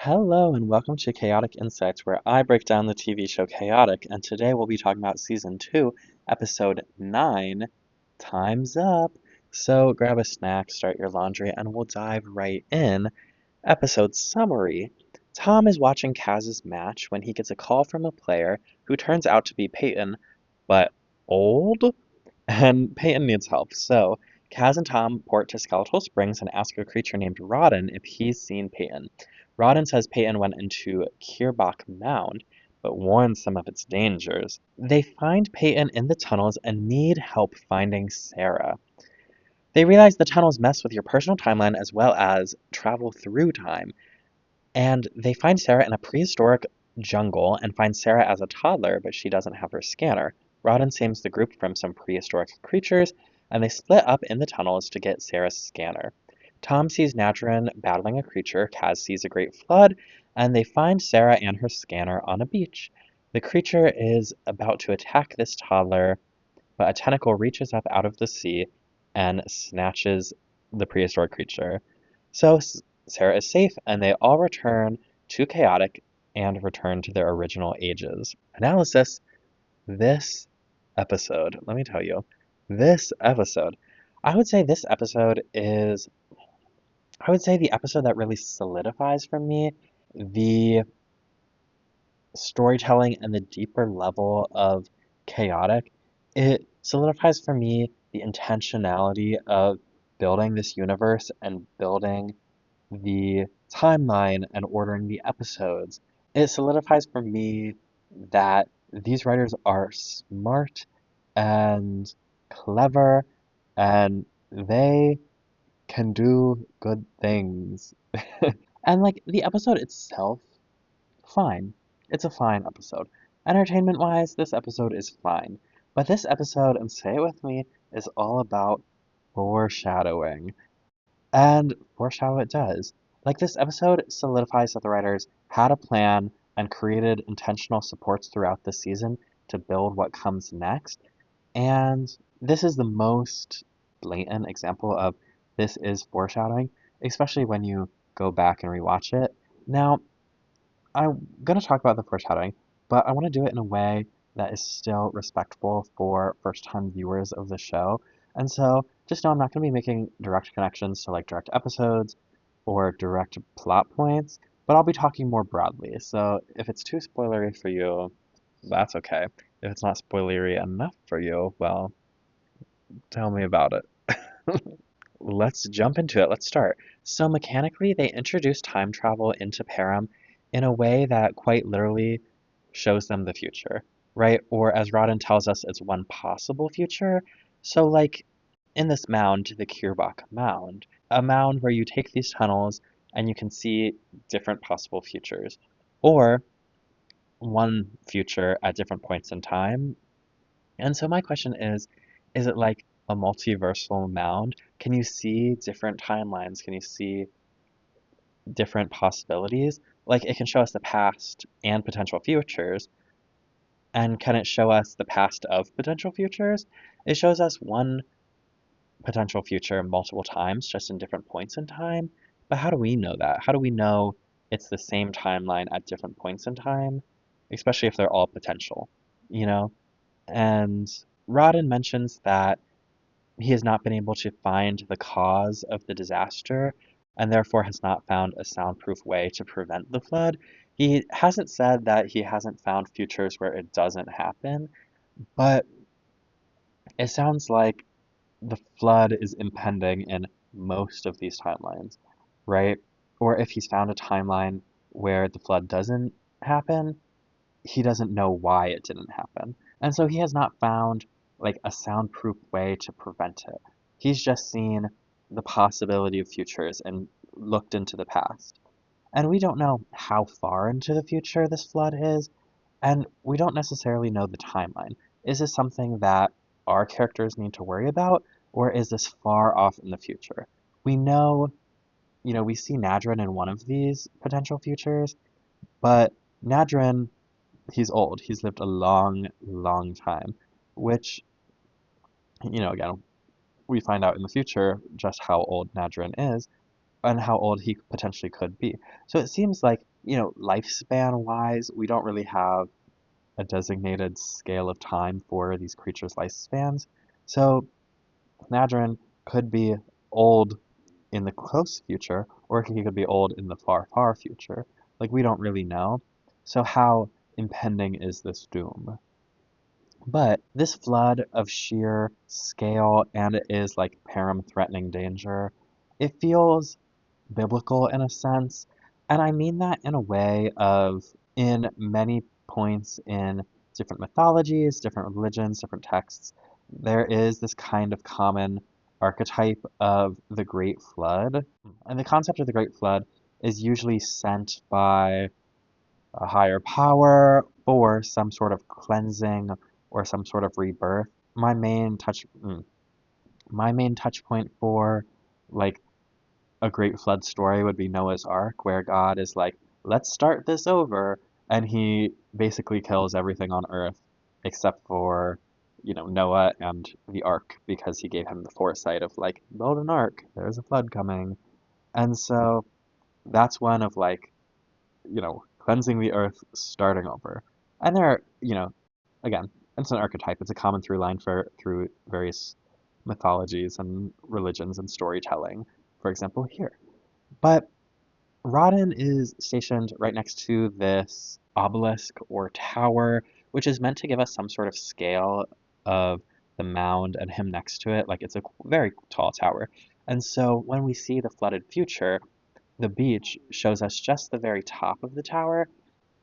Hello and welcome to Chaotic Insights, where I break down the TV show Chaotic, and today we'll be talking about Season 2, Episode 9, Time's Up. So grab a snack, start your laundry, and we'll dive right in. Episode Summary. Tom is watching Kaz's match when he gets a call from a player who turns out to be Peyton, but old? And Peyton needs help, so Kaz and Tom port to Skeletal Springs and ask a creature named Rodden if he's seen Peyton. Rodden says Peyton went into Kierbach Mound, but warns some of its dangers. They find Peyton in the tunnels and need help finding Sarah. They realize the tunnels mess with your personal timeline as well as travel through time. And they find Sarah in a prehistoric jungle and find Sarah as a toddler, but she doesn't have her scanner. Rodden saves the group from some prehistoric creatures, and they split up in the tunnels to get Sarah's scanner. Tom sees Nadrin battling a creature, Kaz sees a great flood, and they find Sarah and her scanner on a beach. The creature is about to attack this toddler, but a tentacle reaches up out of the sea and snatches the prehistoric creature. So Sarah is safe, and they all return to Chaotic and return to their original ages. Analysis. This episode, let me tell you, this episode, I would say this episode is, I would say the episode that really solidifies for me the storytelling and the deeper level of Chaotic. It solidifies for me the intentionality of building this universe and building the timeline and ordering the episodes. It solidifies for me that these writers are smart and clever and they can do good things. And like the episode itself, fine. It's a fine episode. Entertainment wise, this episode is fine. But this episode, and say it with me, is all about foreshadowing. And foreshadow it does. Like this episode solidifies that the writers had a plan and created intentional supports throughout the season to build what comes next. And this is the most blatant example of this is foreshadowing, especially when you go back and rewatch it. Now, I'm going to talk about the foreshadowing, but I want to do it in a way that is still respectful for first time viewers of the show. And so just know I'm not going to be making direct connections to like direct episodes or direct plot points, but I'll be talking more broadly. So if it's too spoilery for you, that's okay. If it's not spoilery enough for you, well, tell me about it. Let's jump into it. Let's start. So mechanically, they introduce time travel into Param in a way that quite literally shows them the future, right? Or as Rodden tells us, it's one possible future. So like in this mound, the Kierbach Mound, a mound where you take these tunnels and you can see different possible futures. Or one future at different points in time. And so my question is it like a multiversal mound? Can you see different timelines? Can you see different possibilities? Like it can show us the past and potential futures. And can it show us the past of potential futures? It shows us one potential future multiple times, just in different points in time. But how do we know that? How do we know it's the same timeline at different points in time? Especially if they're all potential, you know? And Rodden mentions that he has not been able to find the cause of the disaster and therefore has not found a soundproof way to prevent the flood. He hasn't said that he hasn't found futures where it doesn't happen, but it sounds like the flood is impending in most of these timelines, right? Or if he's found a timeline where the flood doesn't happen, he doesn't know why it didn't happen. And so he has not found like a soundproof way to prevent it. He's just seen the possibility of futures and looked into the past. And we don't know how far into the future this flood is, and we don't necessarily know the timeline. Is this something that our characters need to worry about, or is this far off in the future? We know, we see Nadrin in one of these potential futures, but Nadrin, he's old. He's lived a long, long time, which, again, we find out in the future just how old Nadrin is and how old he potentially could be. So it seems like lifespan-wise, we don't really have a designated scale of time for these creatures' lifespans. So Nadrin could be old in the close future, or he could be old in the far, far future. Like, we don't really know. So how impending is this doom? But this flood of sheer scale, and it is like param threatening danger, it feels biblical in a sense. And I mean that in a way of, in many points in different mythologies, different religions, different texts, there is this kind of common archetype of the Great Flood. And the concept of the Great Flood is usually sent by a higher power or some sort of cleansing or some sort of rebirth. My main touch point for like a great flood story would be Noah's Ark, where God is like, let's start this over. And he basically kills everything on earth except for, Noah and the ark because he gave him the foresight of like, build an ark, there's a flood coming. And so that's one of like, cleansing the earth, starting over. And there are, again, it's an archetype. It's a common through line through various mythologies and religions and storytelling, for example, here. But Rodden is stationed right next to this obelisk or tower, which is meant to give us some sort of scale of the mound and him next to it. Like, it's a very tall tower. And so when we see the flooded future, the beach shows us just the very top of the tower,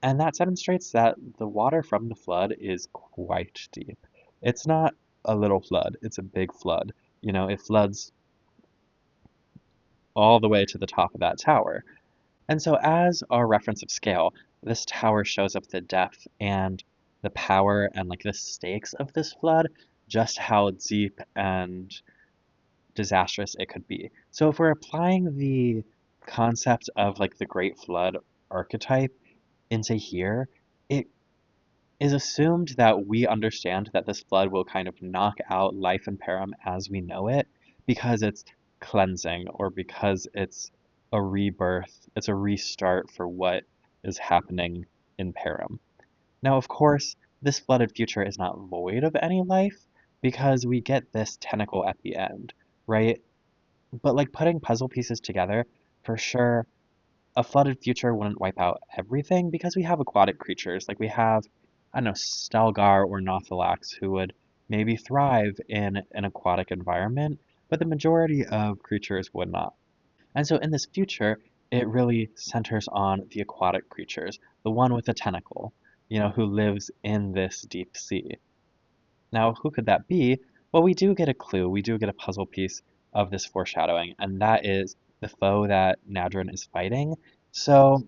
and that demonstrates that the water from the flood is quite deep. It's not a little flood, it's a big flood. It floods all the way to the top of that tower. And so, as our reference of scale, this tower shows up the depth and the power and like the stakes of this flood, just how deep and disastrous it could be. So, if we're applying the concept of like the Great Flood archetype into here, it is assumed that we understand that this flood will kind of knock out life in Param as we know it because it's cleansing or because it's a rebirth, it's a restart for what is happening in Param. Now, of course, this flooded future is not void of any life because we get this tentacle at the end, right? But like putting puzzle pieces together, for sure, a flooded future wouldn't wipe out everything because we have aquatic creatures. Like we have, I don't know, Stelgar or Nothalax who would maybe thrive in an aquatic environment, but the majority of creatures would not. And so in this future, it really centers on the aquatic creatures, the one with a tentacle, who lives in this deep sea. Now, who could that be? Well, we do get a clue, we do get a puzzle piece of this foreshadowing, and that is the foe that Nadrin is fighting. So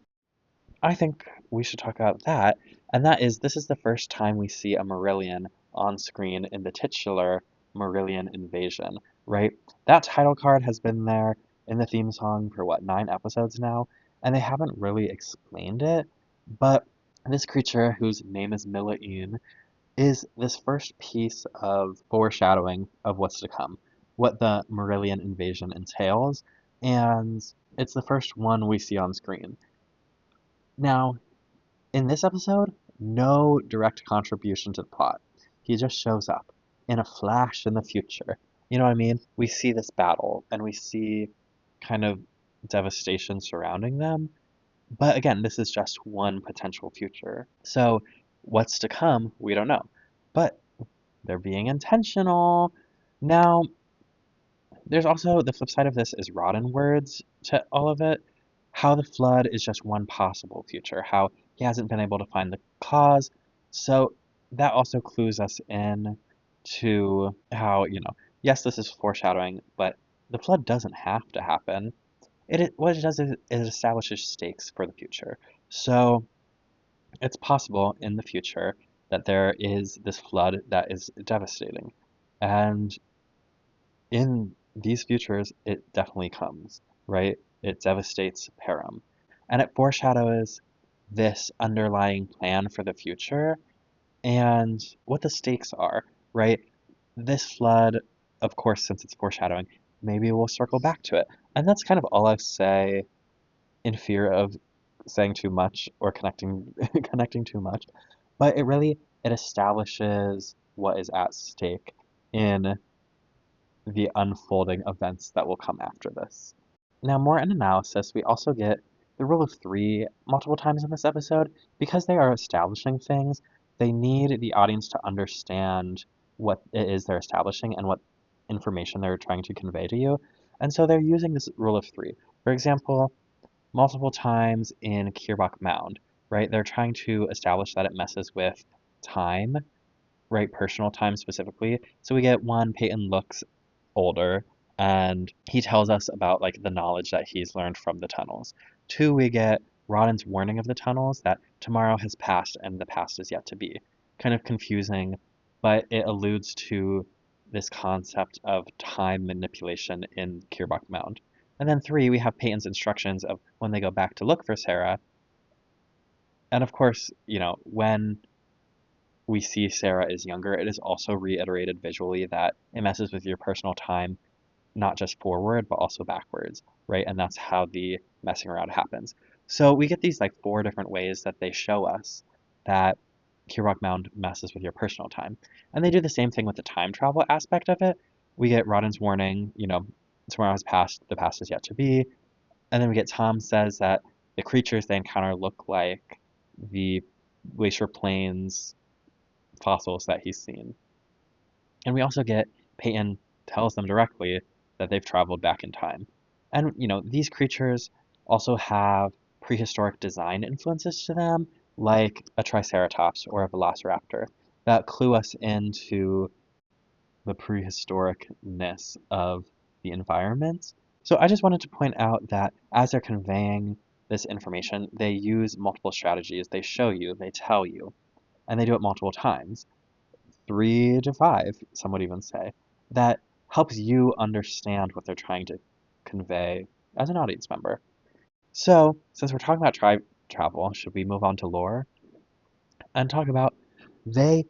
I think we should talk about that, and that is this is the first time we see a Marillion on screen in the titular Marillion invasion, right? That title card has been there in the theme song for what, 9 episodes now, and they haven't really explained it, but this creature, whose name is Milaine, is this first piece of foreshadowing of what's to come, what the Marillion invasion entails, and it's the first one we see on screen. Now, in this episode, no direct contribution to the plot. He just shows up in a flash in the future. You know what I mean? We see this battle and we see kind of devastation surrounding them. But again, this is just one potential future. So what's to come, we don't know. But they're being intentional. Now, there's also the flip side of this is Rodden words to all of it. How the flood is just one possible future, how he hasn't been able to find the cause. So that also clues us in to how, yes, this is foreshadowing, but the flood doesn't have to happen. What it does is it establishes stakes for the future. So it's possible in the future that there is this flood that is devastating. And in these futures, it definitely comes, right? It devastates Param. And it foreshadows this underlying plan for the future and what the stakes are, right? This flood, of course, since it's foreshadowing, maybe we'll circle back to it. And that's kind of all I say in fear of saying too much or connecting connecting too much, but it establishes what is at stake in the unfolding events that will come after this. Now, more in analysis, we also get the rule of three multiple times in this episode. Because they are establishing things, they need the audience to understand what it is they're establishing and what information they're trying to convey to you. And so they're using this rule of three. For example, multiple times in Kirbach Mound, right? They're trying to establish that it messes with time, right? Personal time specifically. So we get one, Peyton looks older and he tells us about like the knowledge that he's learned from the tunnels. Two, we get Rodden's warning of the tunnels that tomorrow has passed and the past is yet to be. Kind of confusing, but it alludes to this concept of time manipulation in Kirbach Mound. And then three, we have Peyton's instructions of when they go back to look for Sarah. And of course, when we see Sarah is younger, it is also reiterated visually that it messes with your personal time, not just forward, but also backwards, right? And that's how the messing around happens. So we get these like four different ways that they show us that Kirok Mound messes with your personal time. And they do the same thing with the time travel aspect of it. We get Rodden's warning, tomorrow has passed, the past is yet to be. And then we get Tom says that the creatures they encounter look like the Glacier Plains fossils that he's seen. And we also get Peyton tells them directly that they've traveled back in time. And, these creatures also have prehistoric design influences to them, like a Triceratops or a Velociraptor, that clue us into the prehistoricness of the environment. So I just wanted to point out that as they're conveying this information, they use multiple strategies. They show you, they tell you, and they do it multiple times. 3 to 5, some would even say, that helps you understand what they're trying to convey as an audience member. So, since we're talking about travel, should we move on to lore and talk about they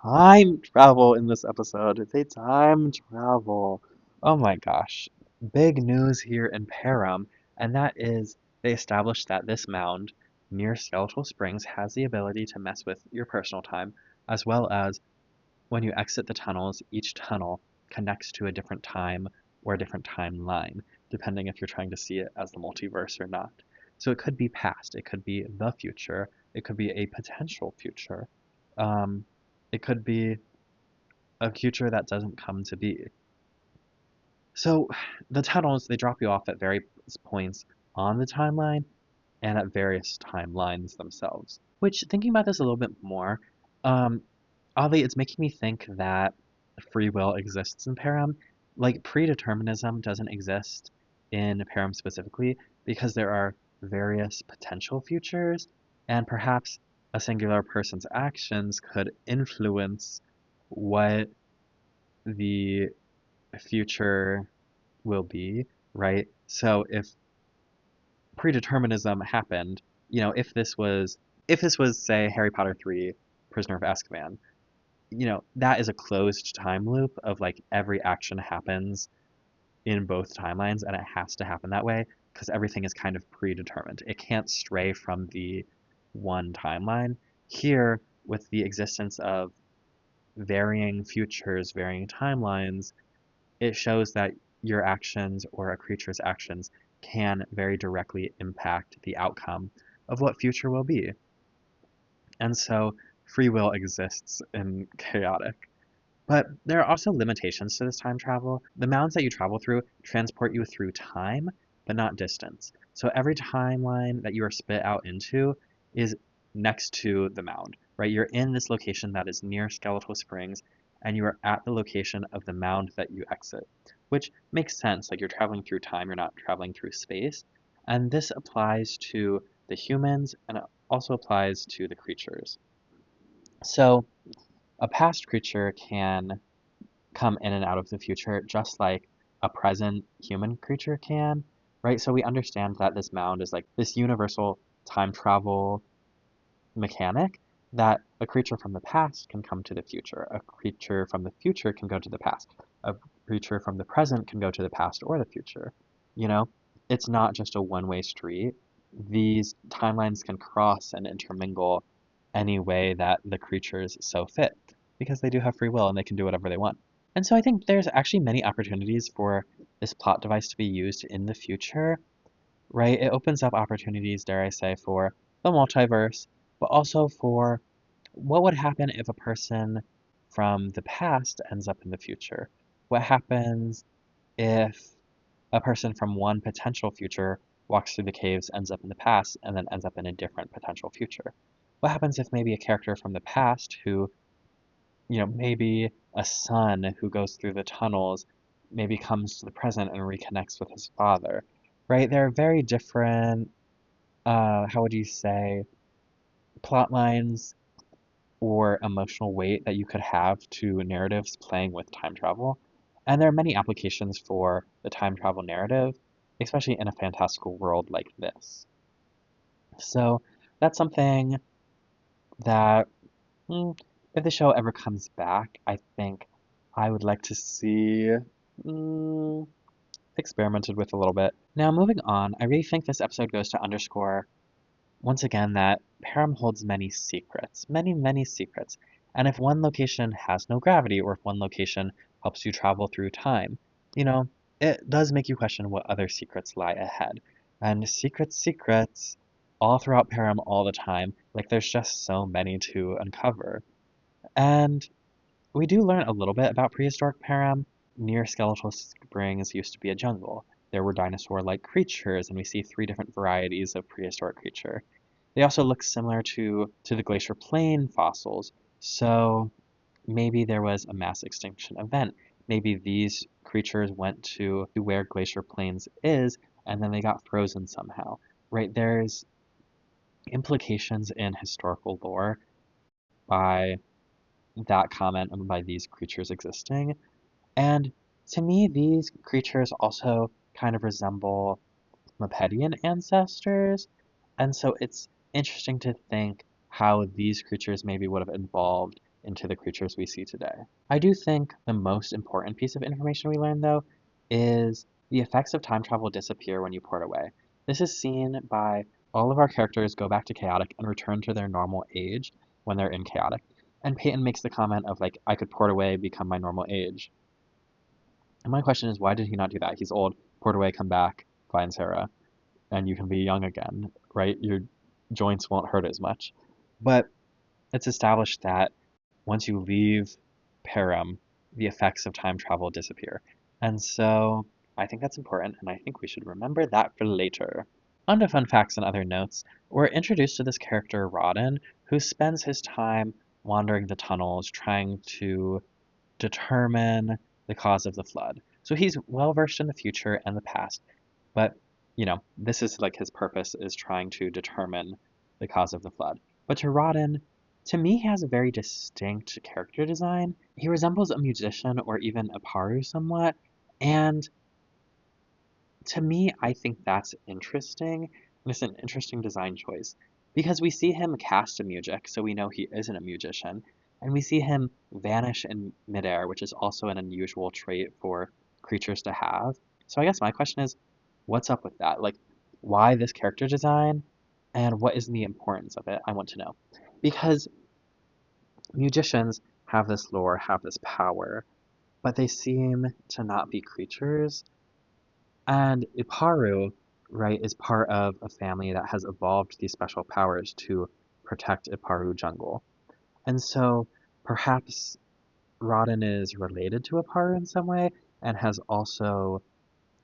time travel in this episode? They time travel. Oh my gosh. Big news here in Param, and that is they established that this mound near Skeletal Springs has the ability to mess with your personal time, as well as when you exit the tunnels, each tunnel connects to a different time or a different timeline, depending if you're trying to see it as the multiverse or not. So it could be past, it could be the future, it could be a potential future, um, it could be a future that doesn't come to be. So the tunnels, they drop you off at various points on the timeline and at various timelines themselves. Which, thinking about this a little bit more, um, oddly, it's making me think that free will exists in Param. Like, predeterminism doesn't exist in Param specifically because there are various potential futures, and perhaps a singular person's actions could influence what the future will be, right? So if predeterminism happened, if this was say Harry Potter 3 Prisoner of Azkaban, that is a closed time loop of like every action happens in both timelines and it has to happen that way because everything is kind of predetermined. It can't stray from the one timeline. Here, with the existence of varying futures, varying timelines, it shows that your actions or a creature's actions can very directly impact the outcome of what future will be. And so free will exists in chaotic. But there are also limitations to this time travel. The mounds that you travel through transport you through time, but not distance. So every timeline that you are spit out into is next to the mound, right? You're in this location that is near Skeletal Springs, and you are at the location of the mound that you exit, which makes sense. Like you're traveling through time, you're not traveling through space. And this applies to the humans, and it also applies to the creatures. So a past creature can come in and out of the future just like a present human creature can, right? So we understand that this mound is like this universal time travel mechanic that a creature from the past can come to the future. A creature from the future can go to the past. A creature from the present can go to the past or the future. You know, it's not just a one-way street. these timelines can cross and intermingle any way that the creatures so fit because they do have free will and they can do whatever they want. And so I think there's actually many opportunities for this plot device to be used in the future, right? It opens up opportunities, dare I say, for the multiverse, but also for what would happen if a person from the past ends up in the future? What happens if a person from one potential future walks through the caves, ends up in the past, and then ends up in a different potential future? What happens if maybe a character from the past who, maybe a son who goes through the tunnels, maybe comes to the present and reconnects with his father, right? There are very different, how would you say, plot lines or emotional weight that you could have to narratives playing with time travel. And there are many applications for the time travel narrative, especially in a fantastical world like this. So that's something that, if the show ever comes back, I think I would like to see experimented with a little bit. Now, moving on, I really think this episode goes to underscore once again that Param holds many secrets, many, many secrets. And if one location has no gravity, or if one location helps you travel through time, it does make you question what other secrets lie ahead. And secrets, all throughout Param all the time. Like, there's just so many to uncover. And we do learn a little bit about prehistoric Param. Near Skeletal Springs used to be a jungle. There were dinosaur-like creatures, and we see three different varieties of prehistoric creature. They also look similar to the Glacier Plain fossils, so maybe there was a mass extinction event. Maybe these creatures went to where Glacier Plains is, and then they got frozen somehow, right? There's implications in historical lore by that comment and by these creatures existing. And to me, these creatures also kind of resemble Mapedian ancestors. And so it's interesting to think how these creatures maybe would have evolved into the creatures we see today. I do think the most important piece of information we learn, though, is the effects of time travel disappear when you port away. This is seen by all of our characters go back to chaotic and return to their normal age when they're in chaotic. And Peyton makes the comment of, like, I could port away, become my normal age. And my question is, why did he not do that? He's old, port away, come back, find Sarah, and you can be young again, right? Your joints won't hurt as much. But it's established that once you leave Param, the effects of time travel disappear. And so I think that's important, and I think we should remember that for later. On to fun facts and other notes, we're introduced to this character, Rodden, who spends his time wandering the tunnels trying to determine the cause of the flood. So he's well versed in the future and the past, but this is like his purpose is trying to determine the cause of the flood. But to Rodden, to me, he has a very distinct character design. He resembles a musician or even a Paru somewhat, and to me, I think that's interesting, and it's an interesting design choice because we see him cast a music, so we know he isn't a musician, and we see him vanish in midair, which is also an unusual trait for creatures to have. So I guess my question is, what's up with that? Like, why this character design, and what is the importance of it? I want to know. Because musicians have this lore, have this power, but they seem to not be creatures. And Iparu, right, is part of a family that has evolved these special powers to protect Iparu jungle. And so perhaps Rodden is related to Iparu in some way and has also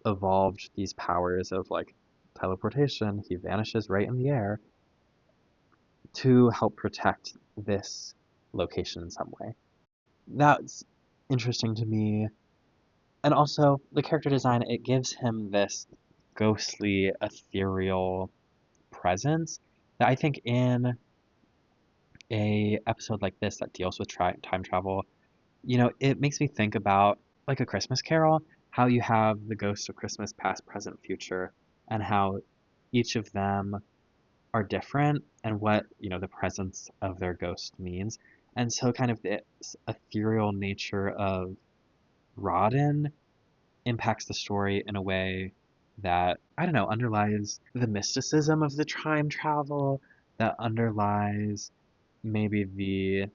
evolved these powers of like teleportation. He vanishes right in the air to help protect this location in some way. That's interesting to me. And also, the character design, it gives him this ghostly, ethereal presence that I think in a episode like this that deals with time travel, it makes me think about like A Christmas Carol, how you have the ghosts of Christmas past, present, future, and how each of them are different and what, the presence of their ghost means. And so kind of this ethereal nature of Rodden impacts the story in a way that, I don't know, underlies the mysticism of the time travel, that underlies maybe the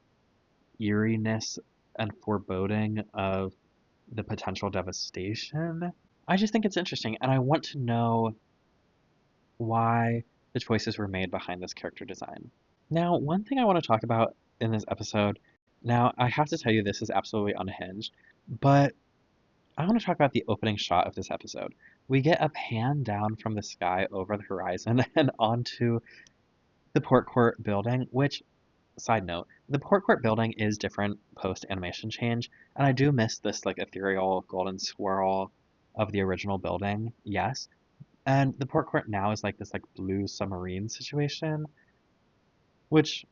eeriness and foreboding of the potential devastation. I just think it's interesting, and I want to know why the choices were made behind this character design. Now, one thing I want to talk about in this episode, now I have to tell you this is absolutely unhinged, but I want to talk about the opening shot of this episode. We get a pan down from the sky over the horizon and onto the Port Court building, which, side note, the Port Court building is different post animation change, and I do miss this like ethereal golden swirl of the original building, yes. And the Port Court now is like this like blue submarine situation, which,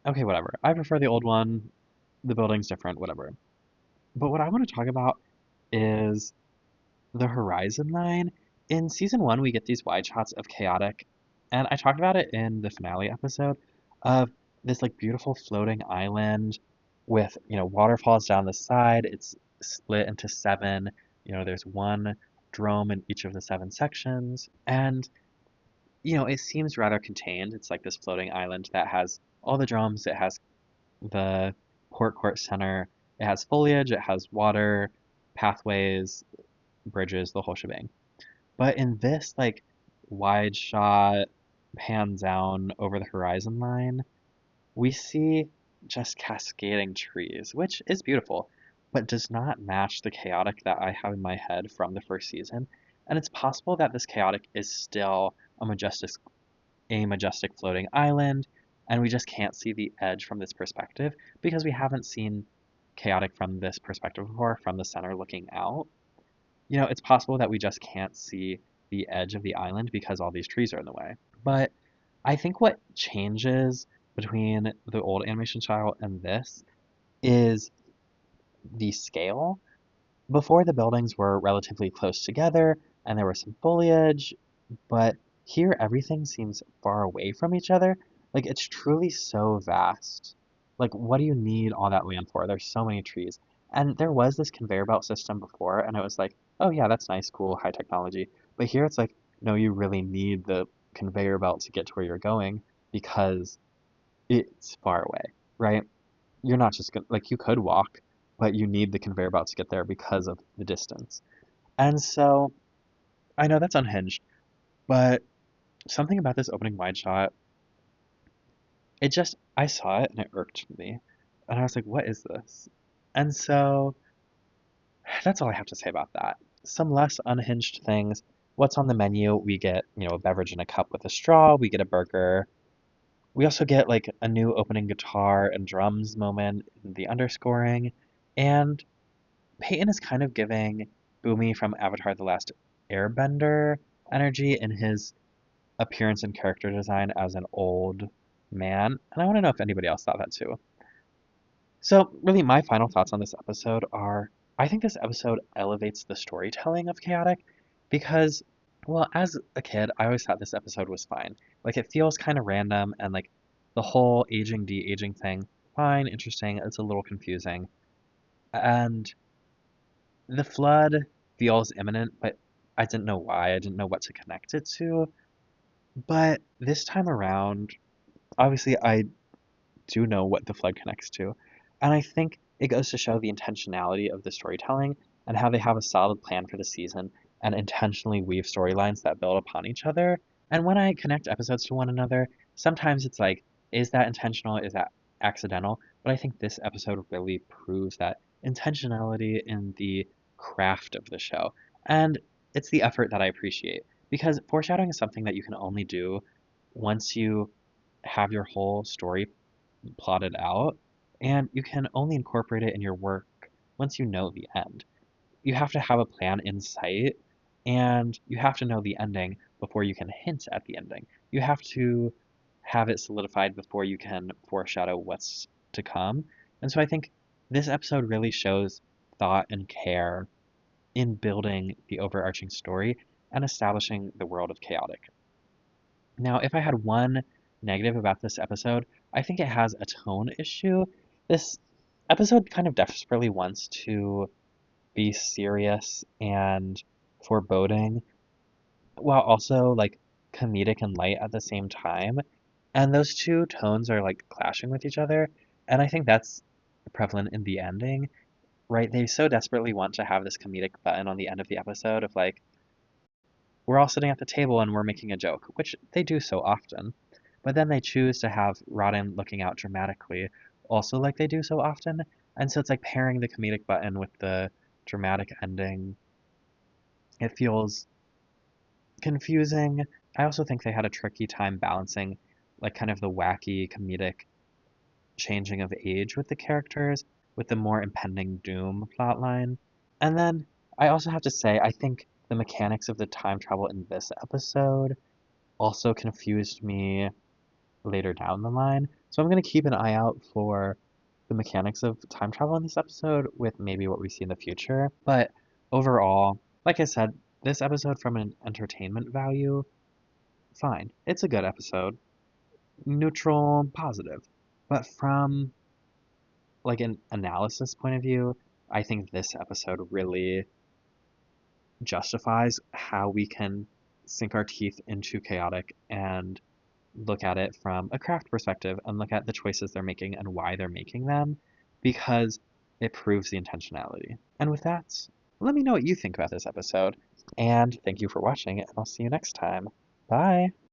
okay, whatever. I prefer the old one. The building's different, whatever. But what I want to talk about is the horizon line. In season one, we get these wide shots of chaotic, and I talked about it in the finale episode of this like beautiful floating island with, waterfalls down the side. It's split into seven. There's one drome in each of the seven sections, and it seems rather contained. It's like this floating island that has all the dromes. It has the Port Court Center. It has foliage. It has water, pathways, bridges, the whole shebang. But in this like wide shot, pan down over the horizon line, we see just cascading trees, which is beautiful, but does not match the chaotic that I have in my head from the first season. And it's possible that this chaotic is still a majestic floating island, and we just can't see the edge from this perspective because we haven't seen chaotic from this perspective before, from the center looking out. It's possible that we just can't see the edge of the island because all these trees are in the way. But I think what changes between the old animation style and this is the scale. Before, the buildings were relatively close together and there was some foliage, but here everything seems far away from each other. Like it's truly so vast. Like what do you need all that land for? There's so many trees. And there was this conveyor belt system before, and it was like, oh yeah, that's nice, cool, high technology. But here it's like, no, you really need the conveyor belt to get to where you're going because it's far away, right? You're not just gonna, like, you could walk, but you need the conveyor belt to get there because of the distance. And so I know that's unhinged, but something about this opening wide shot, I saw it and it irked me. And I was like, what is this? And so that's all I have to say about that. Some less unhinged things. What's on the menu? We get, a beverage in a cup with a straw. We get a burger. We also get like a new opening guitar and drums moment in the underscoring. And Peyton is kind of giving Boomy from Avatar The Last Airbender energy in his appearance and character design as an old man. And I want to know if anybody else thought that too. So, really, my final thoughts on this episode are I think this episode elevates the storytelling of Chaotic because, well, as a kid, I always thought this episode was fine. Like, it feels kind of random and, like, the whole aging, de aging thing, fine, interesting, it's a little confusing. And the flood feels imminent, but I didn't know why, I didn't know what to connect it to. But this time around, obviously, I do know what the flood connects to. And I think it goes to show the intentionality of the storytelling and how they have a solid plan for the season and intentionally weave storylines that build upon each other. And when I connect episodes to one another, sometimes it's like, is that intentional? Is that accidental? But I think this episode really proves that intentionality in the craft of the show. And it's the effort that I appreciate because foreshadowing is something that you can only do once you have your whole story plotted out, and you can only incorporate it in your work once you know the end. You have to have a plan in sight, and you have to know the ending before you can hint at the ending. You have to have it solidified before you can foreshadow what's to come. And so I think this episode really shows thought and care in building the overarching story and establishing the world of Chaotic. Now, if I had one negative about this episode, I think it has a tone issue. This episode kind of desperately wants to be serious and foreboding, while also like comedic and light at the same time. And those two tones are like clashing with each other. And I think that's prevalent in the ending, right? They so desperately want to have this comedic button on the end of the episode of like, we're all sitting at the table and we're making a joke, which they do so often. But then they choose to have Rodden looking out dramatically, also like they do so often. And so it's like pairing the comedic button with the dramatic ending. It feels confusing. I also think they had a tricky time balancing like kind of the wacky comedic changing of age with the characters with the more impending doom plotline. And then I also have to say I think the mechanics of the time travel in this episode also confused me later down the line. So I'm going to keep an eye out for the mechanics of time travel in this episode with maybe what we see in the future. But overall, like I said, this episode from an entertainment value, fine. It's a good episode, neutral, positive. But from like an analysis point of view, I think this episode really justifies how we can sink our teeth into chaotic and look at it from a craft perspective and look at the choices they're making and why they're making them because it proves the intentionality. And with that, let me know what you think about this episode. And thank you for watching, and I'll see you next time. Bye!